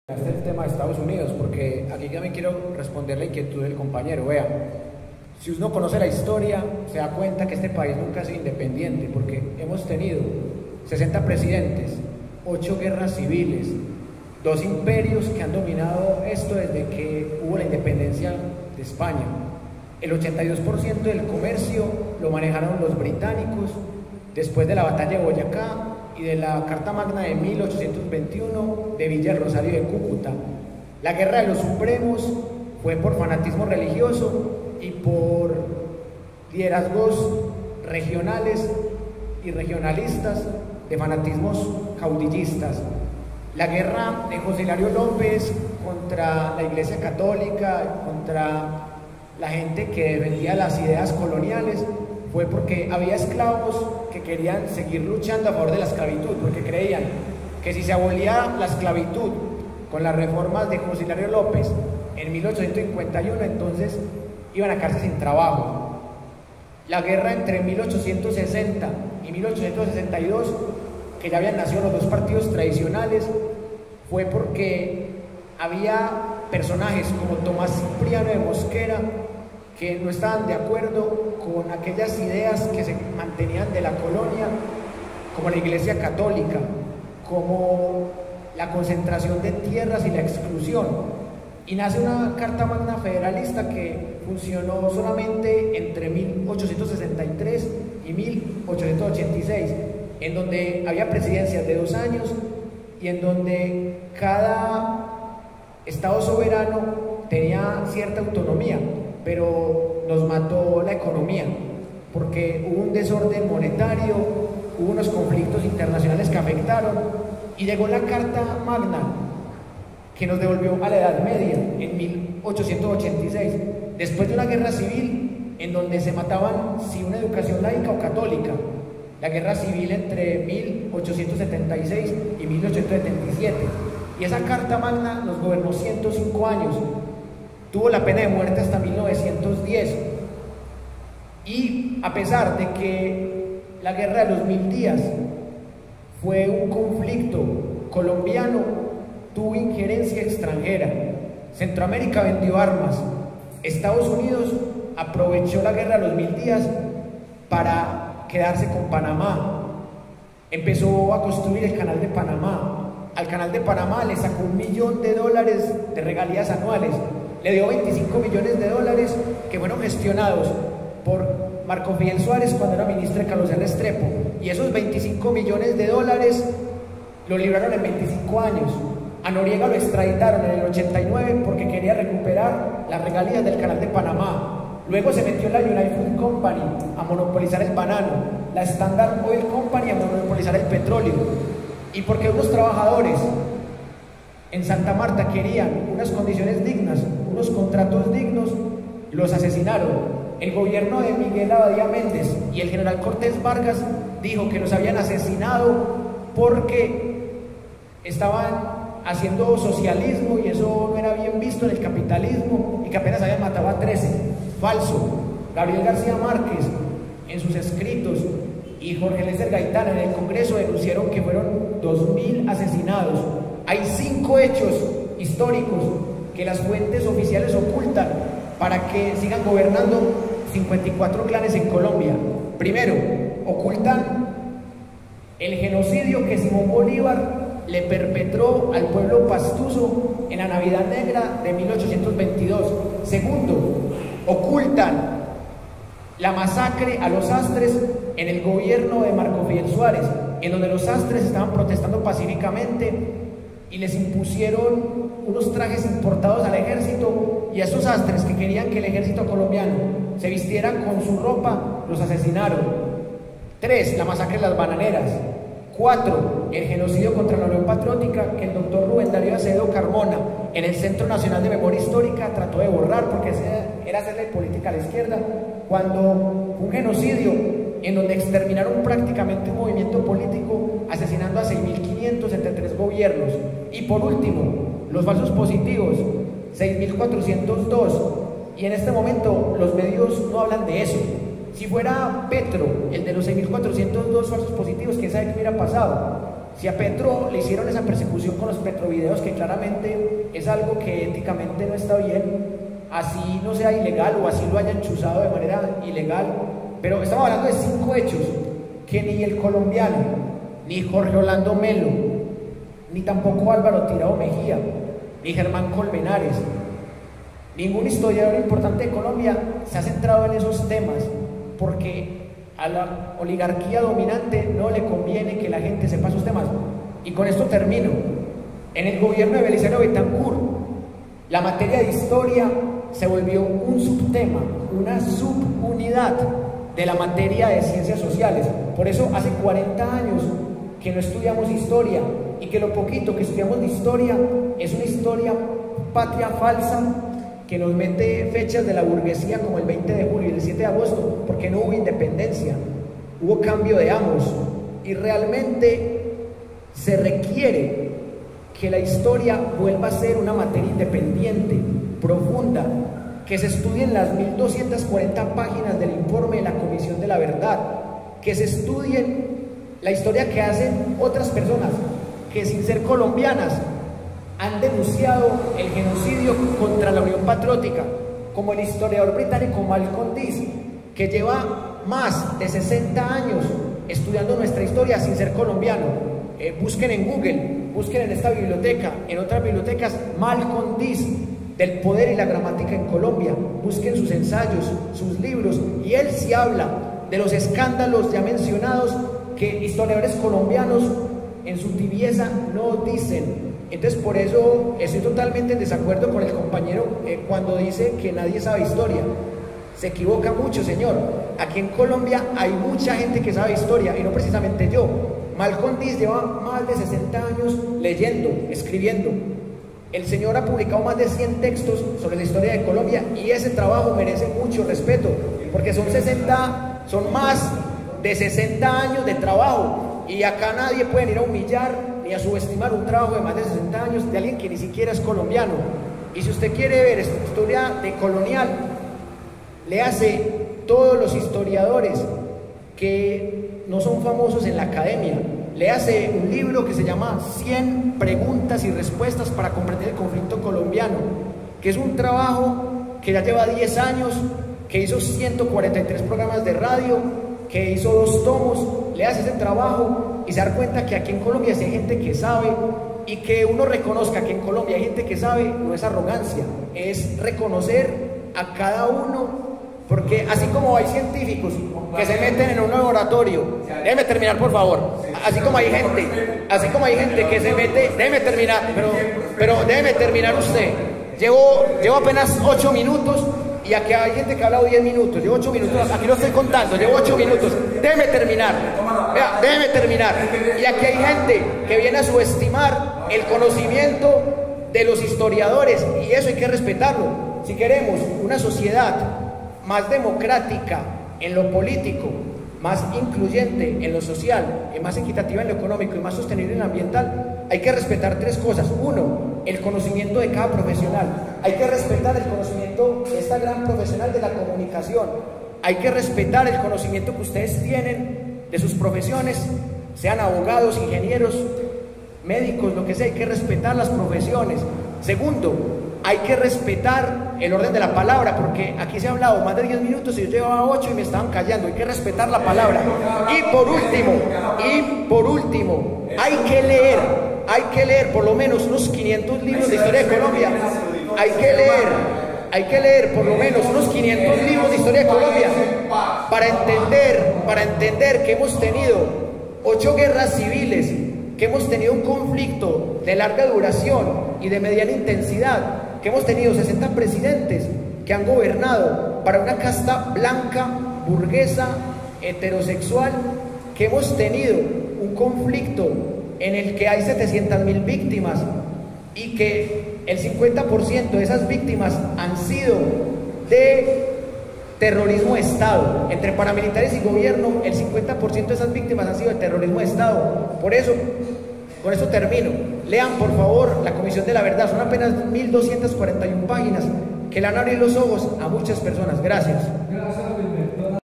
Este es el tema de Estados Unidos, porque aquí también quiero responder la inquietud del compañero. Vea, si uno conoce la historia, se da cuenta que este país nunca ha sido independiente, porque hemos tenido 60 presidentes, 8 guerras civiles, 2 imperios que han dominado esto desde que hubo la independencia de España. El 82% del comercio lo manejaron los británicos después de la batalla de Boyacá y de la Carta Magna de 1821 de Villa del Rosario de Cúcuta. La Guerra de los Supremos fue por fanatismo religioso y por liderazgos regionales y regionalistas de fanatismos caudillistas. La guerra de José Hilario López contra la Iglesia Católica, contra la gente que defendía las ideas coloniales, fue porque había esclavos que querían seguir luchando a favor de la esclavitud, porque creían que si se abolía la esclavitud con las reformas de José Hilario López en 1851, entonces iban a quedarse sin trabajo. La guerra entre 1860 y 1862, que ya habían nacido los dos partidos tradicionales, fue porque había personajes como Tomás Cipriano de Mosquera que no estaban de acuerdo con aquellas ideas que se mantenían de la colonia, como la Iglesia Católica, como la concentración de tierras y la exclusión. Y nace una Carta Magna Federalista que funcionó solamente entre 1863 y 1886, en donde había presidencias de 2 años y en donde cada Estado soberano tenía cierta autonomía, pero nos mató la economía, porque hubo un desorden monetario, hubo unos conflictos internacionales que afectaron, y llegó la Carta Magna, que nos devolvió a la Edad Media, en 1886, después de una guerra civil, en donde se mataban si una educación laica o católica, la guerra civil entre 1876 y 1877, y esa Carta Magna nos gobernó 105 años, tuvo la pena de muerte hasta 1910, y a pesar de que la guerra de los 1000 días fue un conflicto colombiano, tuvo injerencia extranjera. Centroamérica vendió armas, Estados Unidos aprovechó la guerra de los 1000 días para quedarse con Panamá, empezó a construir el canal de Panamá. Al canal de Panamá le sacó $1 millón de regalías anuales, le dio $25 millones que fueron gestionados por Marco Fidel Suárez cuando era ministro de Carlos Restrepo, y esos $25 millones lo libraron en 25 años. A Noriega lo extraditaron en el 89 porque quería recuperar las regalías del canal de Panamá. Luego se metió la United Fruit Company a monopolizar el banano, la Standard Oil Company a monopolizar el petróleo, y porque unos trabajadores en Santa Marta querían unas condiciones dignas, unos contratos dignos, los asesinaron. El gobierno de Miguel Abadía Méndez y el general Cortés Vargas dijo que los habían asesinado porque estaban haciendo socialismo y eso no era bien visto en el capitalismo, y que apenas habían matado a 13. Falso. Gabriel García Márquez en sus escritos y Jorge Eliezer Gaitán en el Congreso denunciaron que fueron 2000 asesinados. Hay 5 hechos históricos que las fuentes oficiales ocultan para que sigan gobernando 54 clanes en Colombia. Primero, ocultan el genocidio que Simón Bolívar le perpetró al pueblo pastuso en la Navidad Negra de 1822. Segundo, ocultan la masacre a los sastres en el gobierno de Marco Fidel Suárez, en donde los sastres estaban protestando pacíficamente y les impusieron unos trajes importados al ejército, y a esos sastres que querían que el ejército colombiano se vistiera con su ropa, los asesinaron. 3. La masacre de las bananeras. 4. El genocidio contra la Unión Patriótica, que el doctor Rubén Darío Acevedo Carmona en el Centro Nacional de Memoria Histórica trató de borrar porque era hacerle política a la izquierda, cuando fue un genocidio en donde exterminaron prácticamente un movimiento político, asesinando a 6.500 entre 3 gobiernos. Y por último, los falsos positivos, 6.402, y en este momento los medios no hablan de eso. Si fuera Petro, el de los 6.402 falsos positivos, quién sabe qué hubiera pasado. Si a Petro le hicieron esa persecución con los Petrovideos, que claramente es algo que éticamente no está bien, así no sea ilegal o así lo hayan chuzado de manera ilegal, pero estamos hablando de 5 hechos que ni el colombiano, ni Jorge Orlando Melo, ni tampoco Álvaro Tirado Mejía, ni Germán Colmenares, ningún historiador importante de Colombia se ha centrado en esos temas, porque a la oligarquía dominante no le conviene que la gente sepa esos temas. Y con esto termino. En el gobierno de Belisario Betancur, la materia de historia se volvió un subtema, una subunidad de la materia de ciencias sociales. Por eso hace 40 años que no estudiamos historia, y que lo poquito que estudiamos de historia es una historia patria falsa que nos mete fechas de la burguesía como el 20 de julio y el 7 de agosto, porque no hubo independencia, hubo cambio de amos, y realmente se requiere que la historia vuelva a ser una materia independiente, profunda, que se estudien las 1240 páginas del informe de la Comisión de la Verdad, que se estudien la historia que hacen otras personas que sin ser colombianas han denunciado el genocidio contra la Unión Patriótica, como el historiador británico Malcolm Dees, que lleva más de 60 años estudiando nuestra historia sin ser colombiano. Busquen en Google, busquen en esta biblioteca, en otras bibliotecas, Malcolm Dees, del poder y la gramática en Colombia. Busquen sus ensayos, sus libros, y él sí habla de los escándalos ya mencionados que historiadores colombianos en su tibieza no dicen. Entonces, por eso estoy totalmente en desacuerdo con el compañero cuando dice que nadie sabe historia. Se equivoca mucho, señor. Aquí en Colombia hay mucha gente que sabe historia, y no precisamente yo. Malcolm Dees lleva más de 60 años leyendo, escribiendo. El señor ha publicado más de 100 textos sobre la historia de Colombia, y ese trabajo merece mucho respeto, porque son más de 60 años de trabajo, y acá nadie puede ir a humillar ni a subestimar un trabajo de más de 60 años de alguien que ni siquiera es colombiano. Y si usted quiere ver historia de colonial, léase todos los historiadores que no son famosos en la academia. Léase un libro que se llama 100 preguntas y respuestas para comprender el conflicto colombiano, que es un trabajo que ya lleva 10 años, que hizo 143 programas de radio, que hizo 2 tomos. Léase ese trabajo y se da cuenta que aquí en Colombia sí hay gente que sabe, y que uno reconozca que en Colombia hay gente que sabe no es arrogancia, es reconocer a cada uno, porque así como hay científicos que se meten en un laboratorio, déjeme terminar por favor, así como hay gente que se mete, déjeme terminar, pero déjeme terminar usted, llevo apenas 8 minutos, y aquí hay gente que ha hablado 10 minutos, llevo 8 minutos, aquí lo estoy contando, llevo 8 minutos, déjeme terminar, vea, déjeme terminar, y aquí hay gente que viene a subestimar el conocimiento de los historiadores, y eso hay que respetarlo. Si queremos una sociedad más democrática en lo político, más incluyente en lo social, y más equitativa en lo económico, y más sostenible en lo ambiental, hay que respetar 3 cosas. 1, el conocimiento de cada profesional. Hay que respetar el conocimiento de esta gran profesional de la comunicación. Hay que respetar el conocimiento que ustedes tienen de sus profesiones, sean abogados, ingenieros, médicos, lo que sea. Hay que respetar las profesiones. 2, hay que respetar el orden de la palabra, porque aquí se ha hablado más de 10 minutos y yo llevaba 8 y me estaban callando. Hay que respetar la palabra. Y por último, hay que leer por lo menos unos 500 libros de historia de Colombia. Hay que leer por lo menos unos 500 libros de historia de Colombia para entender que hemos tenido 8 guerras civiles, que hemos tenido un conflicto de larga duración y de mediana intensidad, que hemos tenido 60 presidentes que han gobernado para una casta blanca, burguesa, heterosexual, que hemos tenido un conflicto en el que hay 700.000 víctimas, y que el 50% de esas víctimas han sido de terrorismo de Estado. Entre paramilitares y gobierno, el 50% de esas víctimas han sido de terrorismo de Estado. Por eso, con eso termino. Lean por favor la Comisión de la Verdad, son apenas 1241 páginas que le van a abrir los ojos a muchas personas. Gracias.